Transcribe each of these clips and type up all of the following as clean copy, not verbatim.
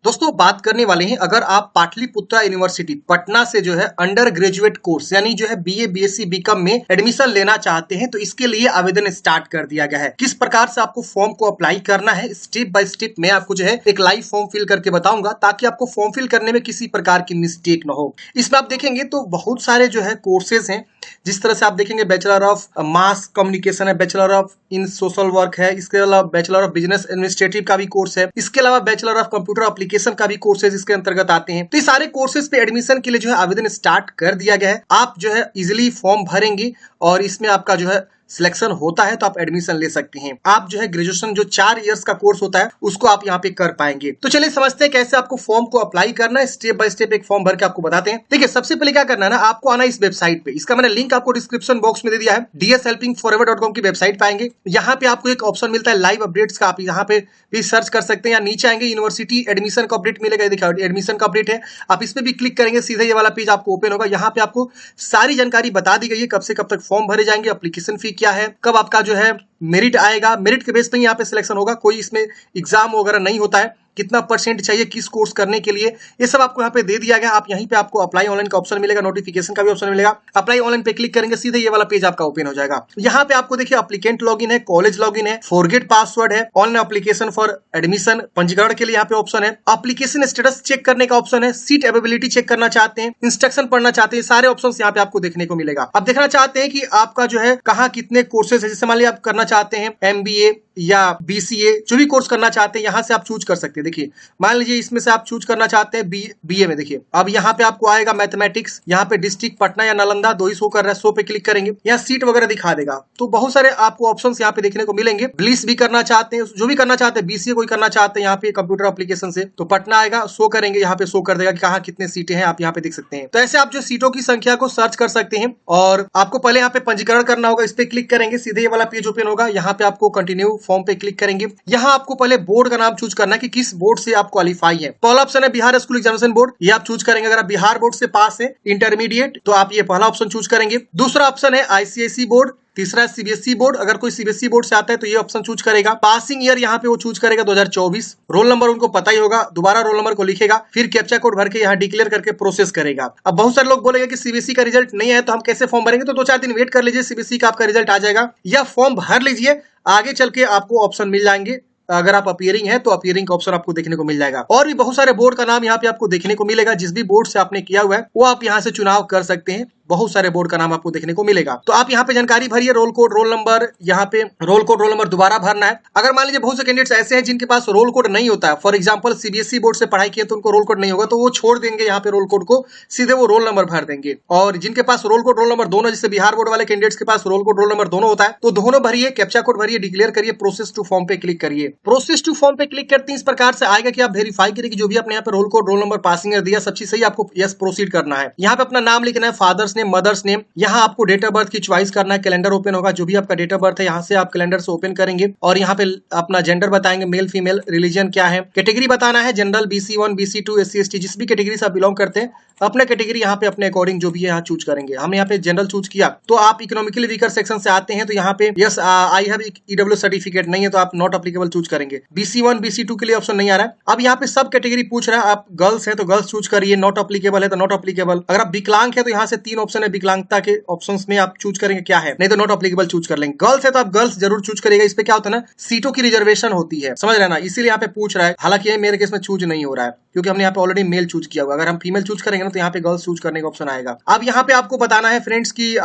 दोस्तों बात करने वाले हैं, अगर आप पाटलिपुत्रा यूनिवर्सिटी पटना से जो है अंडर ग्रेजुएट कोर्स यानी जो है बीए बीएससी बीकॉम में एडमिशन लेना चाहते हैं तो इसके लिए आवेदन स्टार्ट कर दिया गया है। किस प्रकार से आपको फॉर्म को अप्लाई करना है स्टेप बाय स्टेप मैं आपको जो है एक लाइव फॉर्म फिल करके बताऊंगा ताकि आपको फॉर्म फिल करने में किसी प्रकार की मिस्टेक ना हो। इसमें आप देखेंगे तो बहुत सारे जो है कोर्सेज हैं, जिस तरह से आप देखेंगे बैचलर ऑफ मास कम्युनिकेशन है, bachelor of in social work है, इसके अलावा बैचलर ऑफ बिजनेस एडमिनिस्ट्रेटिव का भी कोर्स है, इसके अलावा बैचलर ऑफ कंप्यूटर एप्लीकेशन का भी कोर्सेज इसके अंतर्गत आते हैं। तो ये सारे कोर्सेज पे एडमिशन के लिए जो है आवेदन स्टार्ट कर दिया गया है। आप जो है इजिली फॉर्म भरेंगे और इसमें आपका जो है सिलेक्शन होता है तो आप एडमिशन ले सकते हैं। आप जो है ग्रेजुएशन जो 4 इयर्स का कोर्स होता है उसको आप यहाँ पे कर पाएंगे। तो चलिए समझते हैं कैसे आपको फॉर्म को अप्लाई करना है, स्टेप बाय स्टेप एक फॉर्म भर के आपको बताते हैं। देखिए सबसे पहले क्या करना है ना, आपको आना इस वेबसाइट पे, इसका मैंने लिंक आपको डिस्क्रिप्शन बॉक्स में दे दिया है। dshelpingforever.com की वेबसाइट पे आएंगे, यहाँ पे आपको एक ऑप्शन मिलता है लाइव अपडेट्स का, आप यहाँ पे भी सर्च कर सकते हैं या नीचे आएंगे यूनिवर्सिटी एडमिशन का अपडेट मिलेगा। देखिए एडमिशन का अपडेट है, आप इस पे भी क्लिक करेंगे सीधे ये वाला पेज आपको ओपन होगा। यहाँ पे आपको सारी जानकारी बता दी गई है, कब से कब तक फॉर्म भरे जाएंगे, एप्लीकेशन फी क्या है, कब आपका जो है मेरिट आएगा, मेरिट के बेस पे यहाँ पे सिलेक्शन होगा, कोई इसमें एग्जाम वगैरह नहीं होता है, कितना परसेंट चाहिए किस कोर्स करने के लिए, ये सब आपको यहाँ पे दे दिया गया। आप यहीं पे आपको अप्लाई ऑनलाइन का ऑप्शन मिलेगा, नोटिफिकेशन का भी ऑप्शन मिलेगा। अप्लाई ऑनलाइन पे क्लिक करेंगे सीधे ये वाला पेज आपका ओपन हो जाएगा। यहाँ पे आपको देखिए एप्लीकेंट लॉगिन है, कॉलेज लॉगिन है, फॉरगेट पासवर्ड है, ऑनलाइन एप्लीकेशन फॉर एडमिशन पंजीकरण के लिए यहाँ पे ऑप्शन है, एप्लीकेशन स्टेटस चेक करने का ऑप्शन है, सीट अवेलेबिलिटी चेक करना चाहते हैं, इंस्ट्रक्शन पढ़ना चाहते हैं, सारे ऑप्शन यहाँ पे आपको देखने को मिलेगा। अब देखना चाहते हैं कि आपका जो है कहाँ कितने कोर्सेज है, जैसे मान लिया आप करना चाहते हैं MBA या BCA, जो भी कोर्स करना चाहते हैं यहाँ से आप चूज कर सकते हैं। देखिए मान लीजिए इसमें से आप चूज करना चाहते हैं BA में, देखिए अब यहाँ पे आपको आएगा मैथमेटिक्स, यहाँ पे डिस्ट्रिक्ट पटना या नालंदा दो ही शो कर रहा है, 100 पे क्लिक करेंगे, यहाँ सीट वगैरह दिखा देगा। तो बहुत सारे आपको ऑप्शंस यहाँ पे देखने को मिलेंगे। ब्लिस भी करना चाहते हैं, जो भी करना चाहते हैं, BCA कोई करना चाहते हैं यहाँ पे कंप्यूटर एप्लीकेशन से, तो पटना आएगा, शो करेंगे, यहाँ पे शो कर देगा कि कहाँ कितने सीटें हैं, आप यहाँ पे देख सकते हैं। तो ऐसे आप जो सीटों की संख्या को सर्च कर सकते हैं और आपको पहले यहाँ पे पंजीकरण करना होगा, इस पे क्लिक करेंगे सीधे ये वाला पेज ओपन होगा। यहाँ पे आपको कंटिन्यू फॉर्म पे क्लिक करेंगे, यहाँ आपको पहले बोर्ड का नाम चूज करना है कि किस बोर्ड से आप क्वालिफाई है। पहला ऑप्शन है बिहार स्कूल एग्जामिनेशन बोर्ड, ये आप चूज करेंगे। अगर आप बिहार बोर्ड से पास है इंटरमीडिएट तो आप ये पहला ऑप्शन चूज करेंगे। दूसरा ऑप्शन है ICSE बोर्ड, तीसरा CBSE बोर्ड, अगर कोई CBSE बोर्ड से आता है तो ये ऑप्शन चूज करेगा। पासिंग ईयर यहाँ पे वो चूज करेगा 2024, रोल नंबर उनको पता ही होगा, दोबारा रोल नंबर को लिखेगा, फिर कैप्चा कोड भर के यहाँ डिक्लेयर करके प्रोसेस करेगा। अब बहुत सारे लोग बोलेंगे कि CBSE का रिजल्ट नहीं है तो हम कैसे फॉर्म भरेंगे, तो 2-4 दिन वेट कर लीजिए, CBSE का आपका रिजल्ट आ जाएगा, या फॉर्म भर लीजिए, आगे चल के आपको ऑप्शन मिल जाएंगे। अगर आप अपीयरिंग है तो अपीयरिंग का ऑप्शन आपको देखने को मिल जाएगा। और भी बहुत सारे बोर्ड का नाम यहाँ पे आपको देखने को मिलेगा, जिस भी बोर्ड से आपने किया हुआ है वो आप यहाँ से चुनाव कर सकते हैं। बहुत सारे बोर्ड का नाम आपको देखने को मिलेगा। तो आप यहाँ पे जानकारी भरिए, रोल कोड रोल नंबर, यहाँ पे रोल कोड रोल नंबर दोबारा भरना है। अगर मान लीजिए बहुत से कैंडिडेट्स ऐसे हैं जिनके पास रोल कोड नहीं होता है, फॉर एग्जांपल CBSE बोर्ड से पढ़ाई किए तो उनको रोल कोड नहीं होगा, तो वो छोड़ देंगे यहाँ पे रोल कोड को, सीधे वो रोल नंबर भर देंगे। और जिनके पास रोल कोड रोल नंबर दोनों, जैसे बिहार बोर्ड वाले कैंडिडेट्स के पास रोल कोड रोल नंबर दोनों होता है, तो दोनों भरिए, कैप्चा कोड भरिए, डिक्लेयर करिए, प्रोसेस टू फॉर्म पे क्लिक करिए। प्रोसेस टू फॉर्म पे क्लिक करते हैं इस प्रकार से आएगा कि आप वेरीफाई करिए कि जो भी आपने यहाँ पे roll code roll number passing year दिया सब चीज सही, आपको यस प्रोसीड करना है। यहाँ पे अपना नाम लिखना है, फादर्स नेम, मदर्स नेम, यहाँ आपको डेट ऑफ बर्थ की चॉइस करना है, कैलेंडर ओपन होगा, जो भी आपका डेट ऑफ बर्थ है यहाँ से आप कैलेंडर से ओपन करेंगे और यहाँ पे अपना जेंडर बताएंगे, मेल फीमेल, रिलीजन क्या है, कैटेगरी बताना है, general, BC1 BC2 SC ST, जिस भी कैटेगरी से आप बिलोंग करते हैं अपना कैटेगरी यहाँ पे अपने अकॉर्डिंग जो भी है यहाँ चूज करेंगे। हमने यहाँ पे जनरल चूज किया, तो आप इकोनॉमिकली वीकर सेक्शन से आते हैं तो यहाँ पे yes I have EW certificate नहीं है तो आप नॉट अप्लीकेबल चूज करेंगे। BC1 BC2 के लिए ऑप्शन नहीं आ रहा है। अब यहाँ पे सब कैटेगरी पूछ रहा है, आप गर्ल्स है तो गर्ल्स चूज करिए, नॉट अप्लीकेबल है तो नॉट अप्लीकेबल। अगर आप विकलांग है तो यहाँ से 3 ऑप्शन है, विकलांगता के ऑप्शंस में आप चूज करेंगे क्या है, नहीं तो नॉट अप्लीकेबल चूज कर लेंगे। गर्ल्स है तो आप गर्ल्स जरूर चूज करिएगा, इस पे क्या होता है ना, सीटों की रिजर्वेशन होती है, समझ रहे ना, इसीलिए यहाँ पे पूछ रहा है। हालांकि ये मेरे केस में चूज नहीं हो रहा है क्योंकि हमने यहाँ पे ऑलरेडी मेल चूज किया हुआ। अगर हम फीमेल चूज करेंगे ना तो यहाँ पे गर्ल्स चूज करने का ऑप्शन आएगा। अब यहाँ पे आपको बताना है फ्रेंड्स की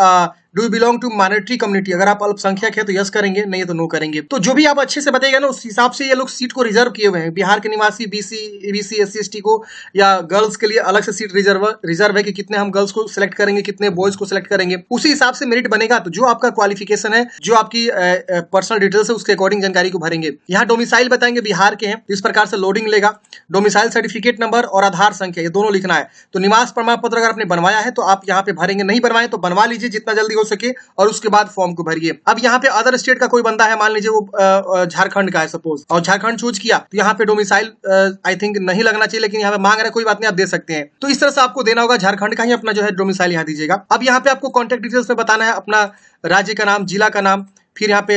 do you belong to minority community, अगर आप अल्पसंख्यक है तो यस करेंगे, नहीं है तो नो करेंगे। तो जो भी आप अच्छे से बताइएगा ना उस हिसाब से ये लोग सीट को रिजर्व किए हुए हैं। बिहार के निवासी BC SC ST को या गर्ल्स के लिए अलग से सीट रिजर्व है कि कितने हम गर्ल्स को सिलेक्ट करेंगे, कितने बॉयज को सिलेक्ट करेंगे, उसी हिसाब से मेरिट बनेगा। तो जो आपका क्वालिफिकेशन है, जो आपकी पर्सनल डिटेल्स है, उसके अकॉर्डिंग जानकारी को भरेंगे। यहाँ डोमिसाइल बताएंगे बिहार के हैं, इस प्रकार से लोडिंग लेगा। डोमिसाइल सर्टिफिकेट नंबर और आधार संख्या ये दोनों लिखना है। तो निवास प्रमाण पत्र अगर आपने बनवाया है तो आप यहाँ पे भरेंगे, नहीं बनवाए तो बनवा लीजिए जितना जल्दी हो सके और उसके बाद फॉर्म को भरिए। अब यहाँ पे अदर स्टेट का कोई बंदा है, मान लीजिए वो झारखंड का है सपोज, और झारखंड चूज किया तो यहाँ पे डोमिसाइल आई थिंक नहीं लगना चाहिए, लेकिन यहाँ पे मांग रहा है, कोई बात नहीं आप दे सकते हैं। तो इस तरह से आपको देना होगा, झारखंड का ही अपना जो है डोमिसाइल यहाँ दीजिएगा। अब यहाँ पे आपको कॉन्टैक्ट डिटेल्स में बताना है अपना राज्य का नाम, जिला का नाम, फिर यहाँ पे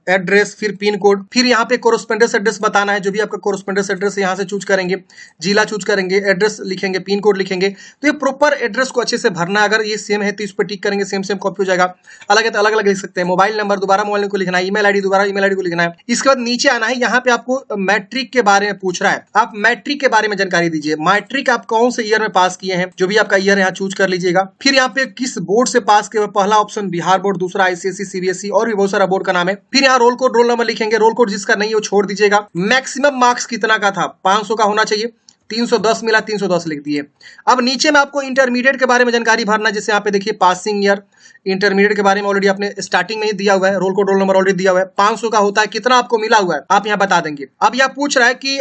एड्रेस, फिर पिन कोड, फिर यहाँ पे कोरस्पोंडेंस एड्रेस बताना है, जो भी आपका कोरस्पोंडेंस एड्रेस यहाँ से चूज करेंगे, जिला चूज करेंगे, एड्रेस लिखेंगे, पिन कोड लिखेंगे। तो ये प्रॉपर एड्रेस को अच्छे से भरना है। अगर ये सेम है तो इस पर टिक करेंगे, सेम सेम कॉपी हो जाएगा। अलग है तो अलग अलग लिख सकते हैं। मोबाइल नंबर दोबारा मोबाइल को लिखना है, ईमेल आईडी दोबारा ईमेल आईडी को लिखना है। इसके बाद नीचे आना है, यहाँ पे आपको मैट्रिक के बारे में पूछ रहा है, आप मैट्रिक के बारे में जानकारी दीजिए। मैट्रिक आप कौन से ईयर में पास किए हैं, जो भी आपका ईयर यहाँ चूज कर लीजिएगा। फिर यहाँ पे किस बोर्ड से पास किए, पहला ऑप्शन बिहार बोर्ड, दूसरा आईसीएसई, सीबीएसई और भी बहुत सारा बोर्ड का नाम है। फिर यहाँ रोल कोड, रोल नंबर लिखेंगे। रोल कोड जिसका नहीं है वो छोड़ दीजिएगा। मैक्सिमम मार्क्स कितना का था, 500 का होना चाहिए। 310 मिला, 310 लिख दिए। अब नीचे में आपको इंटरमीडिएट के बारे में जानकारी भरना है। जैसे यहाँ पे देखिए पासिंग ईयर, इंटरमीडिएट के बारे में ऑलरेडी आपने स्टार्टिंग में ही दिया हुआ है, roll code roll number already दिया हुआ है। 500 का होता है, कितना आपको मिला हुआ है आप यहाँ बता देंगे। अब यहाँ पूछ रहा है कि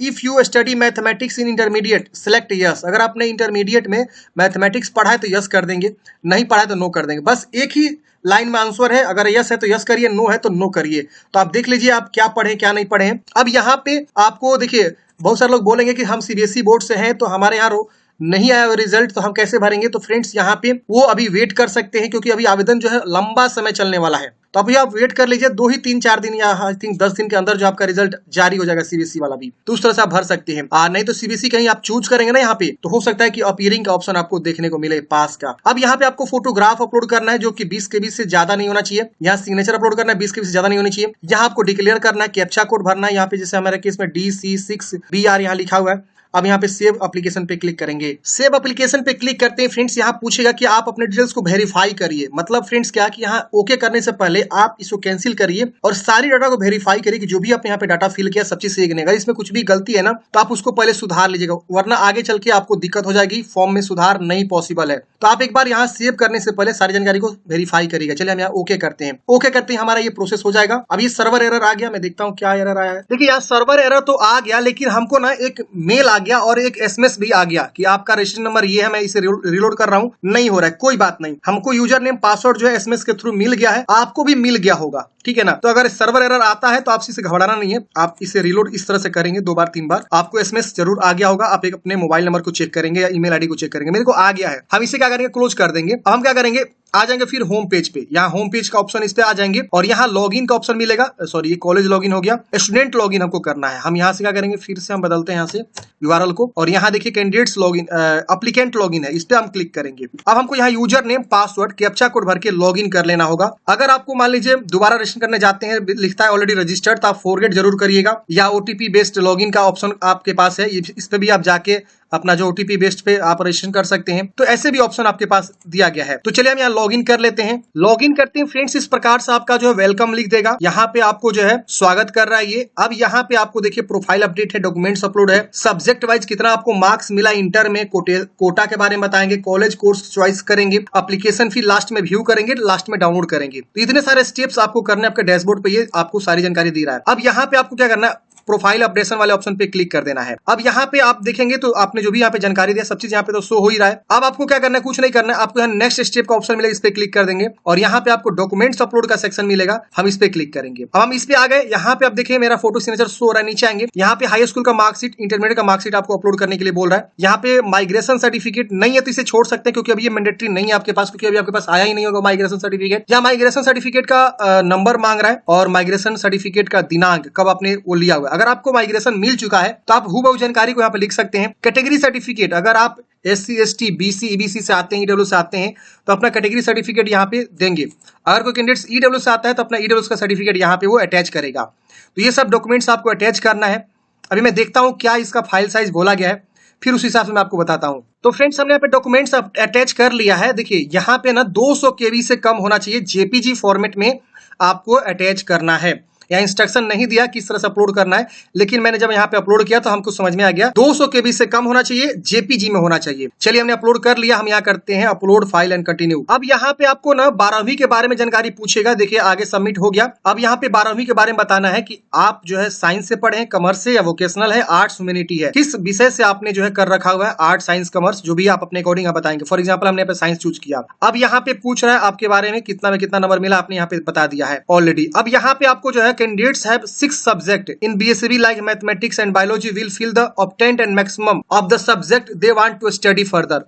if you study mathematics in intermediate select yes. अगर आपने इंटरमीडिएट में मैथमेटिक्स पढ़ा है तो यस कर देंगे, नहीं पढ़ा है तो नो कर देंगे। बस एक ही लाइन में आंसर है। अगर यस है तो यस करिए, नो है तो नो करिए। तो आप देख लीजिए आप क्या पढ़े क्या नहीं पढ़े। अब यहाँ पे आपको देखिए बहुत सारे लोग बोलेंगे कि हम सीबीएसई बोर्ड से हैं तो हमारे यहाँ नहीं आया रिजल्ट तो हम कैसे भरेंगे। तो फ्रेंड्स यहाँ पे वो अभी वेट कर सकते हैं, क्योंकि अभी आवेदन जो है लंबा समय चलने वाला है। तो अभी आप वेट कर लीजिए, 2 ही 3-4 दिन या आई थिंक 10 दिन के अंदर जो आपका रिजल्ट जारी हो जाएगा सीबीएसई वाला भी। तो उस तरह से आप भर सकते हैं। नहीं तो सीबीएसई कहीं आप चूज करेंगे ना यहाँ पे, तो हो सकता है कि अपीयरिंग का ऑप्शन आपको देखने को मिले पास का। अब यहाँ पे आपको फोटोग्राफ अपलोड करना है, जो कि 20 KB से ज्यादा नहीं होना चाहिए। यहाँ सिग्नेचर अपलोड करना है, 20 KB से ज्यादा नहीं होनी चाहिए। यहाँ आपको डिक्लेयर करना है, कैप्चा कोड भरना है। यहाँ पे जैसे हमारे केस में DC6BR यहाँ लिखा हुआ है। अब यहाँ पे सेव एप्लीकेशन पे क्लिक करेंगे। सेव एप्लीकेशन पे क्लिक करते हैं फ्रेंड्स, यहाँ पूछेगा कि आप अपने डिटेल्स को वेरीफाई करिए। मतलब फ्रेंड्स क्या कि यहाँ ओके करने से पहले आप इसको कैंसिल करिए और सारी डाटा को वेरीफाई करिए कि जो भी आपने यहाँ पे डाटा फिल किया सब चीज सही है। अगर इसमें कुछ भी गलती है ना तो आप उसको पहले सुधार लीजिएगा, वरना आगे चल के आपको दिक्कत हो जाएगी, फॉर्म में सुधार नहीं पॉसिबल है। तो आप एक बार यहाँ सेव करने से पहले सारी जानकारी को वेरीफाई करिएगा। चलिए हम यहाँ ओके करते हैं। ओके करते ही हमारा ये प्रोसेस हो जाएगा। अब ये सर्वर एरर आ गया, मैं देखता हूँ क्या एरर आया है। देखिए यहाँ सर्वर एरर तो आ गया, लेकिन हमको ना एक मेल आ गया और एक एसएमएस भी आ गया कि आपका रजिस्ट्रेशन नंबर ये है। मैं इसे रिलोड कर रहा हूँ, नहीं हो रहा है। कोई बात नहीं, हमको यूजर नेम पासवर्ड जो है एसएमएस के थ्रू मिल गया है, आपको भी मिल गया होगा, ठीक है ना। तो अगर सर्वर एरर आता है तो आप इसे घबराना नहीं है। आप इसे रिलोड इस तरह से करेंगे 2 बार 3 बार, आपको एसएमएस जरूर आ गया होगा। आप एक अपने मोबाइल नंबर को चेक करेंगे या ईमेल आईडी को चेक करेंगे। मेरे को आ गया है। हम इसे क्या करेंगे, क्लोज कर देंगे। अब हम क्या करेंगे, आ जाएंगे फिर होम पेज पे। यहाँ होम पेज का ऑप्शन इस पे आ जाएंगे और यहाँ लॉगिन का ऑप्शन मिलेगा। सॉरी, ये कॉलेज लॉगिन हो गया, स्टूडेंट लॉगिन हमको करना है। हम यहाँ से क्या करेंगे, फिर से हम बदलते हैं यहाँ से यूआरएल को और यहाँ देखिए कैंडिडेट्स लॉगिन, एप्लीकेंट लॉगिन है, इस पे हम क्लिक करेंगे। अब हमको यहाँ user name password captcha code भर के लॉगिन कर लेना होगा। अगर आपको मान लीजिए दोबारा रजिस्टर करने जाते हैं, लिखता है ऑलरेडी रजिस्टर्ड, तो आप फॉरगेट जरूर करिएगा। या ओटीपी बेस्ड लॉगिन का ऑप्शन आपके पास है, इस पे भी आप जाके अपना जो ओटीपी बेस्ड पे आप रजिस्ट्रेशन कर सकते हैं। तो ऐसे भी ऑप्शन आपके पास दिया गया है। तो चलिए हम यहाँ लॉगिन कर लेते हैं। लॉगिन करते हैं फ्रेंड्स, इस प्रकार से आपका जो है वेलकम लिख देगा। यहाँ पे आपको जो है स्वागत कर रहा है ये। अब यहाँ पे आपको देखिए प्रोफाइल अपडेट है, डॉक्यूमेंट्स अपलोड है, सब्जेक्ट वाइज कितना आपको मार्क्स मिला इंटर में, कोटा के बारे में बताएंगे, कॉलेज कोर्स चॉइस करेंगे, एप्लीकेशन फी लास्ट में व्यू करेंगे, लास्ट में डाउनलोड करेंगे। तो इतने सारे स्टेप्स आपको करने आपके डैशबोर्ड पे, ये आपको सारी जानकारी दे रहा है। अब यहाँ पे आपको क्या करना है, प्रोफाइल अपडेशन वाले ऑप्शन पे क्लिक कर देना है। अब यहाँ पे आप देखेंगे तो आपने जो भी यहाँ पे जानकारी दिया सब चीज यहाँ पे तो शो हो ही रहा है। अब आपको क्या करना है, कुछ नहीं करना है, आपको यहाँ नेक्स्ट स्टेप का ऑप्शन मिलेगा, इस पे क्लिक कर देंगे और यहाँ पे आपको डॉक्यूमेंट्स अपलोड का सेक्शन मिलेगा, हम इस पे क्लिक करेंगे। अब हम इस पे आ गए। यहाँ पे आप देखिए मेरा फोटो सिग्नेचर शो हो रहा है। नीचे आएंगे, यहाँ पे हाई स्कूल का मार्कशीट, इंटरमीडिएट का मार्कशीट आपको अपलोड करने के लिए बोल रहा है। यहाँ पे माइग्रेशन सर्टिफिकेट नहीं है तो इसे छोड़ सकते हैं, क्योंकि अभी ये मैंडेटरी नहीं है आपके पास, क्योंकि अभी आपके पास आया ही नहीं होगा माइग्रेशन सर्टिफिकेट। या माइग्रेशन सर्टिफिकेट का नंबर मांग रहा है और माइग्रेशन सर्टिफिकेट का दिनांक कब आपने वो लिया हुआ है। अगर आपको माइग्रेशन मिल चुका है तो आप हूबहू जानकारी को यहाँ पे लिख सकते हैं। कैटेगरी सर्टिफिकेट, अगर आप SC ST BC EBC से आते हैं, EW से आते हैं, तो अपना कैटेगरी सर्टिफिकेट यहाँ पे देंगे। अगर कोई कैंडिडेट EW से आता है तो अपना EW का सर्टिफिकेट यहाँ पे वो अटैच करेगा। तो ये सब डॉक्यूमेंट्स आपको अटैच करना है। अभी मैं देखता हूँ क्या इसका फाइल साइज बोला गया है, फिर उस हिसाब से मैं आपको बताता हूँ। तो फ्रेंड्स हमने यहाँ पे डॉक्यूमेंट्स अटैच कर लिया है। देखिए यहाँ पे ना 200 KB से कम होना चाहिए, JPG फॉर्मेट में आपको अटैच करना है। या इंस्ट्रक्शन नहीं दिया किस तरह से अपलोड करना है, लेकिन मैंने जब यहाँ पे अपलोड किया तो हमको समझ में आ गया 200 KB से कम होना चाहिए, JPG में होना चाहिए। चलिए हमने अपलोड कर लिया। हम यहाँ करते हैं अपलोड फाइल एंड कंटिन्यू। अब यहाँ पे आपको ना 12वीं के बारे में जानकारी पूछेगा। देखिए आगे सबमिट हो गया। अब यहाँ पे 12वीं के बारे में बताना है कि आप जो है साइंस से पढ़े, कॉमर्स से, या वोकेशनल है, आर्ट्स ह्यूमैनिटी है, किस विषय से आपने जो है कर रखा हुआ है, आर्ट साइंस कॉमर्स, जो भी आप अपने अकॉर्डिंग आप बताएंगे। फॉर एग्जाम्पल हमने यहाँ पे साइंस चूज किया। अब यहाँ पे पूछ रहा है आपके बारे में कितना में कितना नंबर मिला, आपने यहाँ पे बता दिया है ऑलरेडी। अब यहाँ पे आपको जो है candidates have 6 subject in BSc like mathematics and biology will fill the obtained and maximum of the subject they want to study further.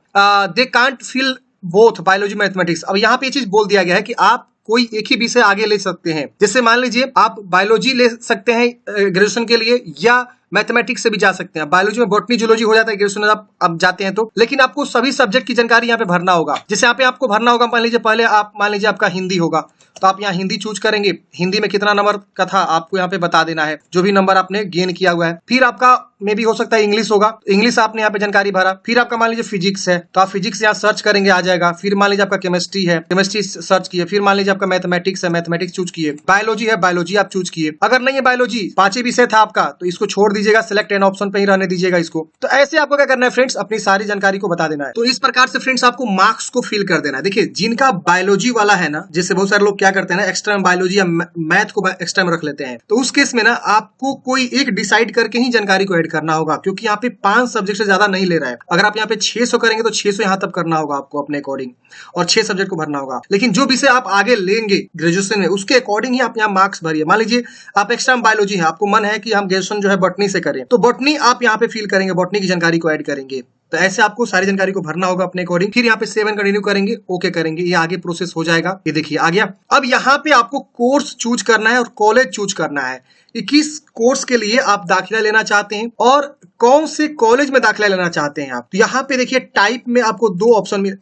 They can't fill both biology mathematics. अब यहाँ पे ये चीज बोल दिया गया है कि आप कोई एक ही विषय आगे ले सकते हैं। जैसे मान लीजिए आप बायोलॉजी ले सकते हैं ग्रेजुएशन के लिए, या मैथमेटिक्स से भी जा सकते हैं। बायोलॉजी में बॉटनी जूलॉजी हो जाता है ग्रेजुएशन आप जाते हैं तो, लेकिन आपको सभी सब्जेक्ट की जानकारी यहाँ पे भरना होगा। जैसे यहाँ पे आपको भरना होगा, मान लीजिए पहले आप मान लीजिए आपका हिंदी होगा, तो आप यहाँ हिंदी चूज करेंगे। हिंदी में कितना नंबर का था आपको यहाँ पे बता देना है, जो भी नंबर आपने गेन किया हुआ है। फिर आपका में भी हो सकता है इंग्लिश होगा, इंग्लिश आपने यहाँ पे जानकारी भरा। फिर आपका मान लीजिए फिजिक्स है, तो आप फिजिक्स यहाँ सर्च करेंगे, आ जाएगा। फिर मान लीजिए आपका केमिस्ट्री है, केमिस्ट्री सर्च किए। फिर मान लीजिए आपका मैथमेटिक्स है, मैथमेटिक्स चूज किए। बायोलॉजी है, बायोलॉजी आप चूज किए। अगर नहीं है बायोलॉजी, 5 ही विषय था आपका, तो इसको छोड़ दीजिएगा, सिलेक्ट एन ऑप्शन पे ही रहने दीजिएगा इसको। तो ऐसे आपको क्या करना है फ्रेंड्स, अपनी सारी जानकारी को बता देना है। तो इस प्रकार से फ्रेंड्स आपको मार्क्स को फिल कर देना है। देखिए जिनका बायोलॉजी वाला है ना, जैसे बहुत सारे लोग क्या करते हैं ना, एक्स्ट्रा में बायोलॉजी या मैथ को एक्स्ट्रा में रख लेते हैं, तो उस केस में ना आपको कोई एक डिसाइड करके ही जानकारी को ऐड करना होगा, क्योंकि यहाँ पे 5 सब्जेक्ट से ज्यादा नहीं ले रहा है। अगर आप यहाँ पे 600 करेंगे तो 600 यहाँ तक करना होगा आपको अपने अकॉर्डिंग, और 6 सब्जेक्ट को भरना होगा। लेकिन जो विषय आप आगे लेंगे ग्रेजुएशन में, उसके अकॉर्डिंग ही आप यहाँ मार्क्स भरिए। मान लीजिए आप एक्स्ट्रा में बायोलॉजी है, आपको मन है कि हम ग्रेजुएशन जो है बॉटनी से करें, तो बॉटनी आप यहाँ पे फिल करेंगे, बॉटनी की जानकारी को ऐड करेंगे। तो ऐसे आपको सारी जानकारी को भरना होगा अपने अकॉर्डिंग। फिर यहाँ पे 7 कंटिन्यू करेंगे, ओके करेंगे, ये आगे प्रोसेस हो जाएगा। ये देखिए आ गया। अब यहाँ पे आपको कोर्स चूज करना है और कॉलेज चूज करना है कि किस कोर्स के लिए आप दाखिला लेना चाहते हैं और कौन से कॉलेज में दाखिला लेना चाहते हैं आप। तो यहाँ पे देखिए टाइप में आपको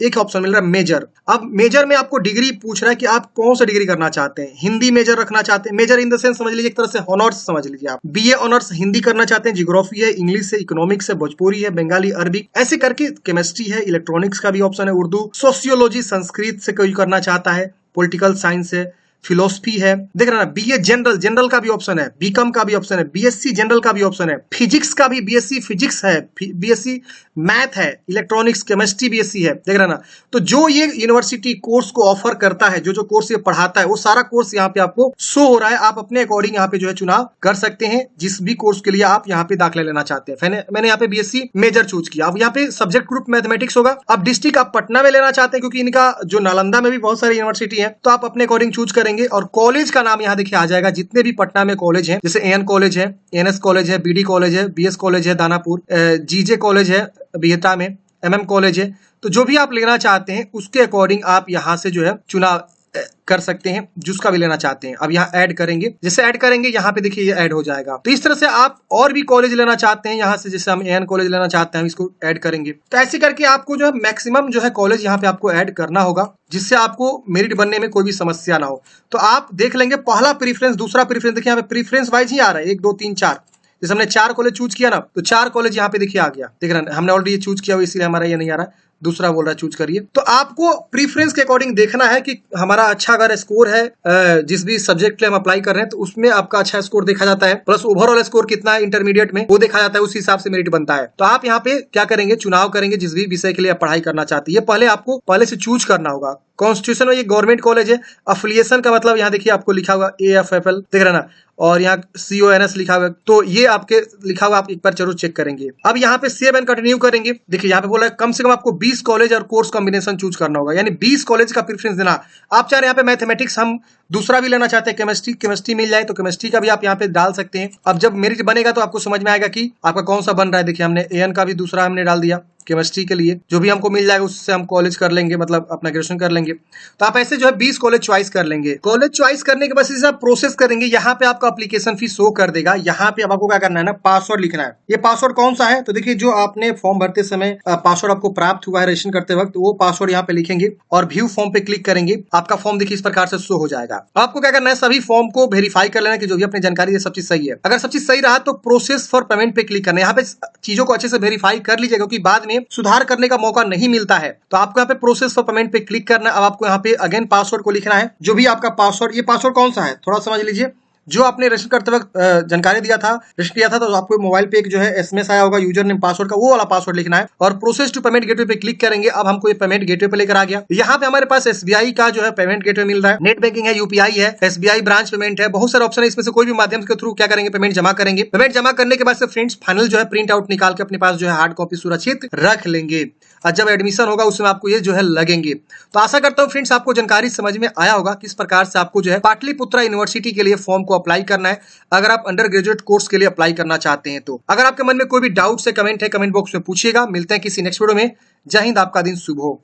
एक ऑप्शन मिल रहा है मेजर। अब मेजर में आपको डिग्री पूछ रहा है कि आप कौन सा डिग्री करना चाहते हैं। हिंदी मेजर रखना चाहते हैं, मेजर इन द सेंस समझ लीजिए एक तरह से ऑनर्स समझ लीजिए आप। बीए ऑनर्स हिंदी करना चाहते हैं, जियोग्राफी है, इंग्लिश है, इकोनॉमिक्स है, भोजपुरी है, बंगाली, अरबिक, ऐसे करके केमिस्ट्री है, इलेक्ट्रॉनिक्स का भी ऑप्शन है, उर्दू, सोशियोलॉजी संस्कृत से कोई करना चाहता है, पॉलिटिकल साइंस है, फिलोसफी है, देख रहे ना। बीए जनरल का भी ऑप्शन है, बीकॉम का भी ऑप्शन है, बीएससी जनरल का भी ऑप्शन है, फिजिक्स का भी बीएससी फिजिक्स है, बीएससी मैथ है, इलेक्ट्रॉनिक्स केमिस्ट्री बीएससी है, देख रहे ना। तो जो ये यूनिवर्सिटी कोर्स को ऑफर करता है, जो कोर्स ये पढ़ाता है, वो सारा कोर्स यहाँ पे आपको शो हो रहा है। आप अपने अकॉर्डिंग यहाँ पे जो है चुनाव कर सकते हैं, जिस भी कोर्स के लिए आप यहाँ पे दाखिला लेना चाहते हैं। मैंने यहाँ पे बीएससी मेजर चूज किया। अब यहाँ पे सब्जेक्ट ग्रुप मैथमेटिक्स होगा। अब डिस्ट्रिक्ट आप पटना में लेना चाहते हैं, क्योंकि इनका जो नालंदा में भी बहुत सारी यूनिवर्सिटी है, तो आप अपने अकॉर्डिंग चूज करेंगे। और कॉलेज का नाम यहाँ देखिए आ जाएगा, जितने भी पटना में कॉलेज हैं, जैसे एएन कॉलेज है, एनएस कॉलेज है, बीडी कॉलेज है, बीएस कॉलेज है दानापुर, जीजे कॉलेज है बिहटा में, एमएम कॉलेज है। तो जो भी आप लेना चाहते हैं उसके अकॉर्डिंग आप यहाँ से जो है चुनाव कर सकते हैं, जिसका भी लेना चाहते हैं। अब यहाँ ऐड करेंगे, जैसे ऐड करेंगे यहाँ पे देखिए ये ऐड हो जाएगा। तो इस तरह से आप और भी कॉलेज लेना चाहते हैं यहाँ से, जैसे हम एएन कॉलेज लेना चाहते हैं, हम इसको ऐड करेंगे। तो ऐसे करके आपको जो है मैक्सिमम जो है कॉलेज यहाँ पे आपको ऐड करना होगा, जिससे आपको मेरिट बनने में कोई भी समस्या ना हो। तो आप देख लेंगे पहला प्रीफरेंस, दूसरा प्रीफरेंस, देखिए यहाँ पे प्रीफरेंस वाइज ही आ रहा है, 1 2 3 4। जैसे हमने 4 कॉलेज चूज किया ना, तो 4 कॉलेज यहाँ पे देखिए आ गया, देख रहे हैं हमने ऑलरेडी ये चूज किया हुआ, इसलिए हमारा ये नहीं आ रहा है। दूसरा बोल रहा है चूज करिए। तो आपको प्रीफरेंस के अकॉर्डिंग देखना है कि हमारा अच्छा अगर स्कोर है जिस भी सब्जेक्ट के लिए हम अप्लाई कर रहे हैं, तो उसमें आपका अच्छा स्कोर देखा जाता है, प्लस ओवरऑल स्कोर कितना है इंटरमीडिएट में वो देखा जाता है, उस हिसाब से मेरिट बनता है। तो आप यहाँ पे क्या करेंगे, चुनाव करेंगे जिस भी विषय के लिए आप पढ़ाई करना चाहती है। पहले आपको पहले से चूज करना होगा। कॉन्स्टिट्यूशन में ये गवर्नमेंट कॉलेज है। अफिलिएशन का मतलब यहाँ देखिए आपको लिखा हुआ AFFL, देख रहे ना, और यहाँ CONS लिखा हुआ है, तो ये आपके लिखा हुआ, आप एक बार जरूर चेक करेंगे। अब यहाँ पे सेव एंड कंटिन्यू करेंगे। देखिए यहाँ पे बोला है कम से कम आपको 20 कॉलेज और कोर्स कॉम्बिनेशन चूज करना होगा, यानी 20 कॉलेज का प्रेफरेंस देना। आप चाह रहे हैं यहाँ पे मैथमेटिक्स, हम दूसरा भी लेना चाहते हैं केमिस्ट्री मिल जाए तो केमिस्ट्री का भी आप यहाँ पे डाल सकते हैं। अब जब मेरिट बनेगा तो आपको समझ में आएगा कि आपका कौन सा बन रहा है। देखिए हमने AN का भी दूसरा हमने डाल दिया केमिस्ट्री के लिए, जो भी हमको मिल जाएगा उससे हम कॉलेज कर लेंगे, मतलब अपना ग्रेजुएशन कर लेंगे। तो आप ऐसे जो है 20 कॉलेज चॉइस कर लेंगे। कॉलेज चॉइस करने के बाद इसे आप प्रोसेस करेंगे। यहाँ पे आपका एप्लीकेशन फीस शो कर देगा। यहाँ पे अब आपको क्या करना है ना, पासवर्ड लिखना है। ये पासवर्ड कौन सा है, तो देखिए जो आपने फॉर्म भरते समय पासवर्ड आपको प्राप्त हुआ है रजिस्ट्रेशन करते वक्त, वो पासवर्ड यहाँ पे लिखेंगे और व्यू फॉर्म पे क्लिक करेंगे। आपका फॉर्म देखिए इस प्रकार से शो हो जाएगा। आपको क्या करना है, सभी फॉर्म को वेरीफाई कर लेना कि जो भी अपनी जानकारी है सब चीज सही है। अगर सब चीज सही रहा तो प्रोसेस फॉर पेमेंट पे क्लिक करना है। यहाँ पे चीजों को अच्छे से वेरीफाई कर लीजिएगा, क्योंकि बाद में सुधार करने का मौका नहीं मिलता है। तो आपको यहाँ पे प्रोसेस फॉर पेमेंट पे क्लिक करना है। अब आपको यहाँ पे अगेन पासवर्ड को लिखना है, जो भी आपका पासवर्ड, ये पासवर्ड कौन सा है थोड़ा समझ लीजिए। जो आपने रजिस्टर करते वक्त जानकारी दिया था, रजिस्टर किया था, तो आपको मोबाइल पे एक जो है SMS आया होगा यूजर नेम पासवर्ड का, वो वाला पासवर्ड लिखना है और प्रोसेस टू पेमेंट गेटवे पे क्लिक करेंगे। अब हमको ये पेमेंट गेटवे पे लेकर आ गया। यहाँ पे हमारे पास SBI का जो है पेमेंट गेटवे मिल रहा है, नेट बैंकिंग है, UPI है, SBI ब्रांच पेमेंट है, बहुत सारे ऑप्शन है। इसमें से कोई भी माध्यम के थ्रू क्या करेंगे, पेमेंट जमा करेंगे। पेमेंट जमा करने के बाद से फ्रेंड्स फाइनल जो है प्रिंट आउट निकाल के अपने पास जो है हार्ड कॉपी सुरक्षित रख लेंगे, और जब एडमिशन होगा उसमें आपको ये जो है लगेंगे। तो आशा करता हूँ फ्रेंड्स आपको जानकारी समझ में आया होगा किस प्रकार से आपको जो है पाटलिपुत्रा यूनिवर्सिटी के लिए फॉर्म को अप्लाई करना है, अगर आप अंडर ग्रेजुएट कोर्स के लिए अप्लाई करना चाहते हैं। तो अगर आपके मन में कोई भी डाउट है, कमेंट बॉक्स में पूछिएगा। मिलते हैं किसी नेक्स्ट वीडियो में। जय हिंद, आपका दिन शुभ हो।